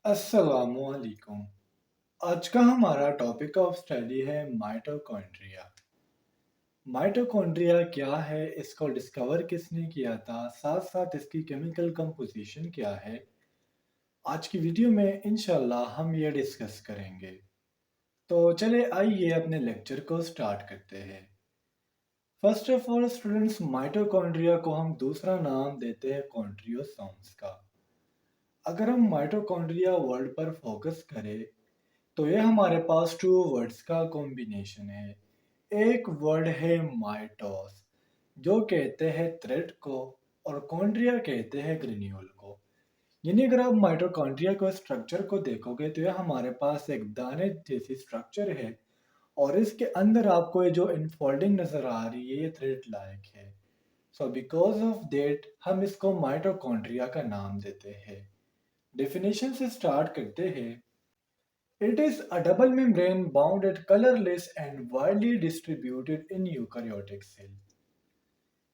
अस्सलामुअलैकुम। आज का हमारा टॉपिक ऑफ स्टडी है माइटोकॉन्ड्रिया। माइटोकॉन्ड्रिया क्या है, इसको डिस्कवर किसने किया था, साथ साथ इसकी केमिकल कंपोजिशन क्या है, आज की वीडियो में इंशाल्लाह हम ये डिस्कस करेंगे। तो चले आइए अपने लेक्चर को स्टार्ट करते हैं। First of all students, mitochondria को हम दूसरा नाम देते हैं कॉन्ड्रियोसोम्स का। अगर हम माइटोकॉन्ड्रिया वर्ड पर फोकस करें तो ये हमारे पास टू वर्ड्स का कॉम्बिनेशन है। एक वर्ड है माइटोस, जो कहते हैं थ्रेड को, और कॉन्ड्रिया कहते हैं ग्रेन्यूल को। यानी अगर आप माइटोकॉन्ड्रिया को स्ट्रक्चर को देखोगे तो ये हमारे पास एक दाने जैसी स्ट्रक्चर है, और इसके अंदर आपको ये जो इनफोल्डिंग नजर आ रही है ये थ्रेड लाइक है। सो बिकॉज ऑफ दैट हम इसको माइटोकॉन्ड्रिया का नाम देते हैं। डेफिनेशन से स्टार्ट करते हैं। It is a double membrane bounded colorless and widely distributed in eukaryotic cell.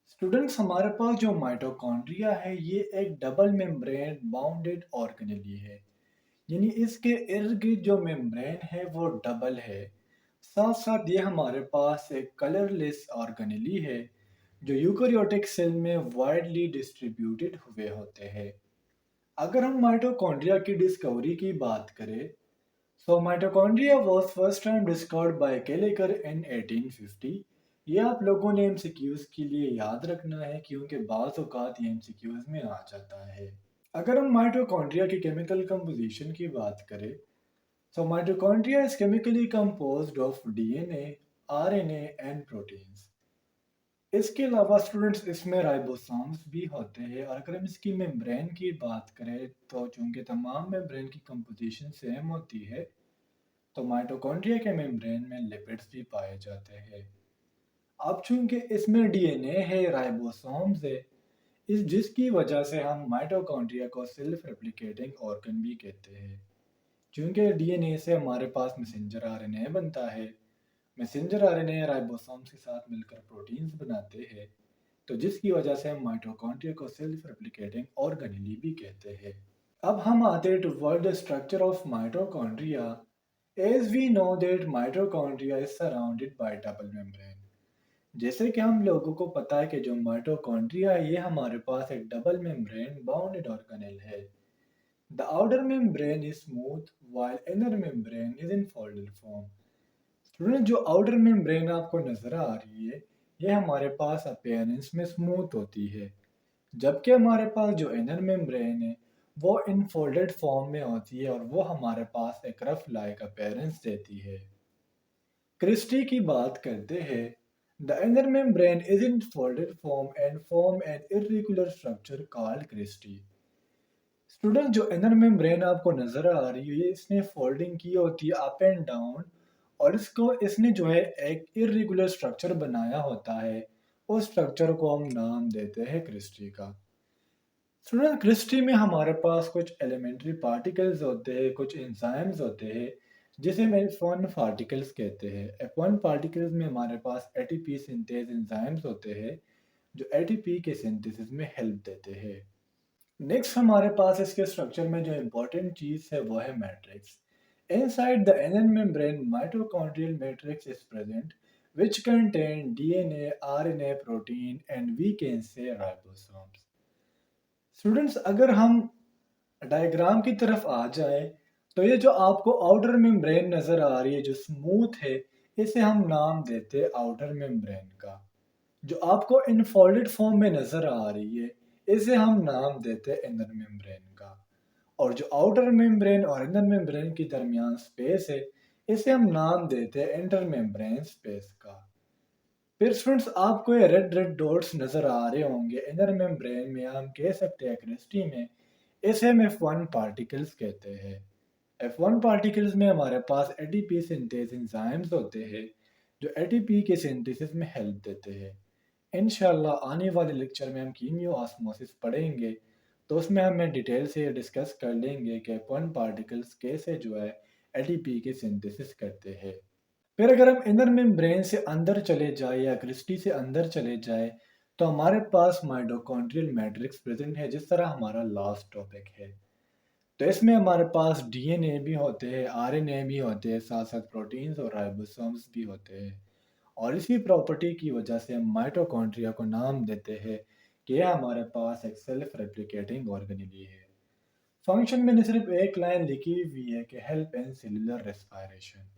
Students, हमारे पास जो माइटोकॉन्ड्रिया है ये एक डबल मेम्ब्रेन बाउंडेड ऑर्गेनेली है। यानी इसके इर्द गिर्द जो मेम्ब्रेन है वो डबल है। साथ साथ ये हमारे पास एक कलरलेस ऑर्गेनेली है जो यूकेरियोटिक सेल में वाइडली डिस्ट्रीब्यूटेड हुए होते हैं। अगर हम माइटोकॉन्ड्रिया की डिस्कवरी की बात करें, So mitochondria was first time discovered by Kelleher in 1850। ये आप लोगों ने एमसीक्यूज के लिए याद रखना है क्योंकि बाज़ औक़ात ये एमसीक्यूज में आ जाता है। अगर हम माइटोकॉन्ड्रिया की केमिकल कंपोजिशन की बात करें, so mitochondria is chemically composed of DNA, RNA and proteins। इसके अलावा स्टूडेंट्स इसमें राइबोसोम्स भी होते हैं, और अगर हम इसकी मेम्ब्रेन की बात करें तो चूंकि तमाम मेम्ब्रेन की कंपोजिशन सेम होती है तो माइटोकॉन्ड्रिया के मेम्ब्रेन में लिपिड्स भी पाए जाते हैं। अब चूंकि इसमें डीएनए है, राइबोसोम्स है, इस जिसकी वजह से हम माइटोकॉन्ड्रिया को सेल्फ रेप्लिकेटिंग ऑर्गन भी कहते हैं। चूंकि डीएनए से हमारे पास मैसेंजर आरएनए बनता है, मैसेंजर आरएनए राइबोसोम्स के साथ मिलकर प्रोटीन्स बनाते हैं, तो जिसकी वजह से हम माइटोकॉन्ड्रिया को सेल्फ रेप्लिकेटिंग ऑर्गेनेली भी कहते हैं। अब हम आते हैं toward the structure of mitochondria. As we know that mitochondria is surrounded by double membrane। जैसे कि हम लोगों को पता है कि जो माइटोकॉन्ड्रिया है ये हमारे पास एक डबल मेम्ब्रेन बाउंडेड ऑर्गेनेल है। The outer membrane is smooth while inner membrane is in folded form। Student, जो आउटर मेम्ब्रेन आपको नजर आ रही है ये हमारे पास अपीयरेंस में स्मूथ होती है, जबकि हमारे पास जो इनर मेम्ब्रेन है वो इनफोल्डेड फॉर्म में होती है, और वो हमारे पास एक रफ लाइक अपीयरेंस देती है। क्रिस्टी की बात करते हैं। The inner membrane is in folded form and form an irregular structure called cristae. Student, जो इनर मेम्ब्रेन आपको नजर आ रही है इसने फोल्डिंग की होती है अप एंड डाउन, और इसने जो है एक इर्रेगुलर स्ट्रक्चर बनाया होता है। उस स्ट्रक्चर को हम नाम देते हैं क्रिस्टी का। स्टूडेंट, क्रिस्टी में हमारे पास कुछ एलिमेंट्री पार्टिकल्स होते हैं, कुछ एंजाइम्स होते हैं जिसे हम F1 पार्टिकल्स कहते हैं। F1 पार्टिकल्स में हमारे पास एटीपी सिंथेज एंजाइम्स होते हैं जो एटीपी के सिंथेसिस में हेल्प देते हैं। नेक्स्ट हमारे पास इसके स्ट्रक्चर में जो इम्पोर्टेंट चीज़ है वो है matrix. Inside the inner membrane mitochondrial matrix is present which contain DNA, RNA, protein and we can say ribosomes। Students, अगर हम डायग्राम की तरफ आ जाए तो ये जो आपको आउटर मेम्ब्रेन नज़र आ रही है जो स्मूथ है, इसे हम नाम देते हैं आउटर मेम्ब्रेन का। जो आपको इनफोल्डेड फॉर्म में नज़र आ रही है इसे हम नाम देते हैं इनर मेम्ब्रेन का। और जो आउटर मेम्ब्रेन और इनर मेम्ब्रेन के दरमियान स्पेस है इसे हम नाम देते हैं इंटर मेम्ब्रेन स्पेस का। फिर स्टूडेंट्स, आपको ये रेड रेड डॉट्स नज़र आ रहे होंगे इनर मेम्ब्रेन में, हम कह सकते हैं क्रिस्टी में, इसे हम F1 पार्टिकल्स कहते हैं। F1 पार्टिकल्स में हमारे पास एटीपी सिंथेस एंजाइम्स होते हैं जो एटीपी के सिंथेसिस में हेल्प देते हैं। इंशाल्लाह आने वाले लेक्चर में हम कीमियो ऑस्मोसिस पढ़ेंगे, तो उसमें हम डिटेल से डिस्कस कर लेंगे कि F1 पार्टिकल्स कैसे जो है एटीपी के सिंथेसिस करते हैं। फिर अगर हम इनर मेम्ब्रेन से अंदर चले जाए या क्रिस्टी से अंदर चले जाए तो हमारे पास माइटोकॉन्ड्रियल मैट्रिक्स प्रेजेंट है, जिस तरह हमारा लास्ट टॉपिक है। तो इसमें हमारे पास डीएनए भी होते हैं, आरएनए भी होते हैं, साथ-साथ प्रोटीन्स और राइबोसोम्स भी होते हैं। और इसी प्रॉपर्टी की वजह से हम माइटोकॉन्ड्रिया को नाम देते हैं कि यह हमारे पास एक सेल्फ रेप्लिकेटिंग ऑर्गेनेली है। फंक्शन में सिर्फ एक लाइन लिखी हुई है कि help in cellular respiration.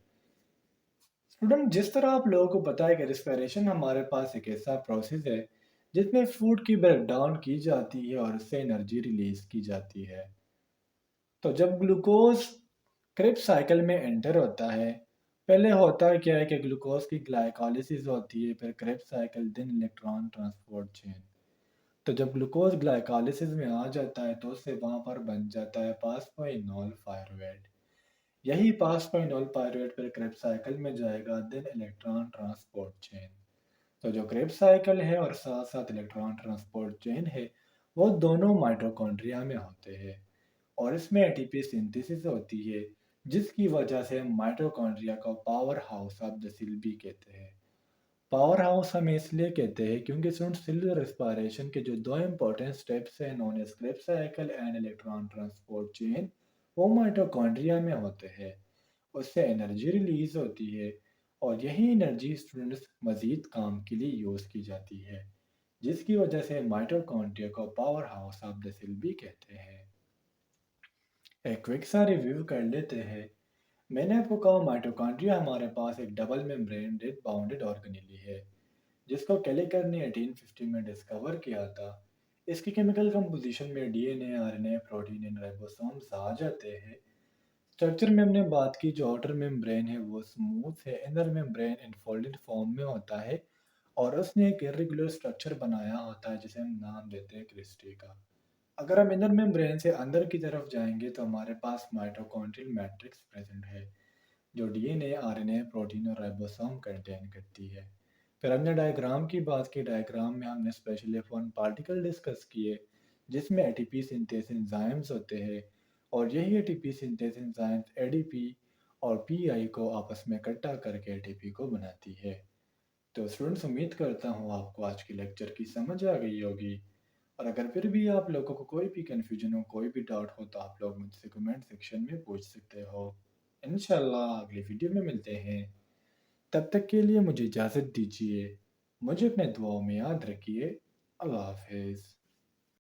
Student, जिस तरह आप लोगों को पता है कि रेस्पिरेशन हमारे पास एक ऐसा प्रोसेस है जिसमें फूड की ब्रेक डाउन की जाती है और उससे एनर्जी रिलीज की जाती है। तो जब ग्लूकोज क्रेब्स साइकिल में एंटर होता है, पहले होता क्या है कि ग्लूकोज की ग्लाइकोलिसिस होती है, फिर Krebs cycle then electron transport chain. तो जब ग्लूकोज ग्लाइकोलिसिस में आ जाता है तो उससे वहाँ पर बन जाता है पास्फोइनोल पायरुवेट। यही पास्फोइनोल पायरुवेट फिर क्रेब्स साइकिल में जाएगा देन इलेक्ट्रॉन ट्रांसपोर्ट चेन। तो जो क्रेब्स साइकिल है और साथ साथ इलेक्ट्रॉन ट्रांसपोर्ट चेन है, वो दोनों माइटोकॉन्ड्रिया में होते हैं और इसमें एटीपी सिंथेसिस होती है, जिसकी वजह से हम माइटोकॉन्ड्रिया को power house of the cell भी कहते हैं। पावर हाउस हम इसलिए कहते हैं क्योंकि सेलुलर रेस्पिरेशन के जो दो इंपॉर्टेंट स्टेप्स हैं known as Krebs cycle and electron transport chain, वो माइटोकॉन्ड्रिया में होते हैं। उससे एनर्जी रिलीज होती है और यही एनर्जी स्टूडेंट्स मजीद काम के लिए यूज़ की जाती है, जिसकी वजह से माइटोकॉन्ड्रिया को power house of the cell भी कहते हैं। एक क्विक सा रिव्यू कर लेते हैं। मैंने आपको कहा माइटोकॉन्ड्रिया हमारे पास एक डबल मेम्ब्रेन बाउंडेड ऑर्गेनेली है, जिसको केलिकर ने 1850 में डिस्कवर किया था। इसकी केमिकल कंपोजिशन में DNA, RNA, protein and ribosomes आ जाते हैं। स्ट्रक्चर में हमने बात की, जो आउटर मेम्ब्रेन है वो स्मूथ है, इनर मेम्ब्रेन इनफोल्डेड फॉर्म में होता है और उसने एक इरेगुलर स्ट्रक्चर बनाया होता है जिसे हम नाम देते हैं क्रिस्टी का। अगर हम इनर मेम्ब्रेन से अंदर की तरफ जाएंगे तो हमारे पास माइटोकॉन्ड्रियल मैट्रिक्स प्रेजेंट है, जो डीएनए, आरएनए, प्रोटीन और राइबोसोम कंटेन करती है। फिर हमने डायग्राम की बात की। डायग्राम में हमने स्पेशल F1 पार्टिकल डिस्कस किए, जिसमें एटीपी सिंथेस एंजाइम्स होते हैं और यही एटीपी सिंथेस एंजाइम्स एडीपी और पीआई को आपस में इकट्ठा करके एटीपी को बनाती है। तो स्टूडेंट्स, उम्मीद करता हूँ आपको आज की लेक्चर की समझ आ गई होगी। और अगर फिर भी आप लोगों को कोई भी कन्फ्यूजन हो, कोई भी डाउट हो, तो आप लोग मुझसे कमेंट सेक्शन में पूछ सकते हो। इंशाल्लाह अगली वीडियो में मिलते हैं। तब तक के लिए मुझे इजाज़त दीजिए। मुझे अपने दुआओं में याद रखिए। अल्लाह हाफ़िज़।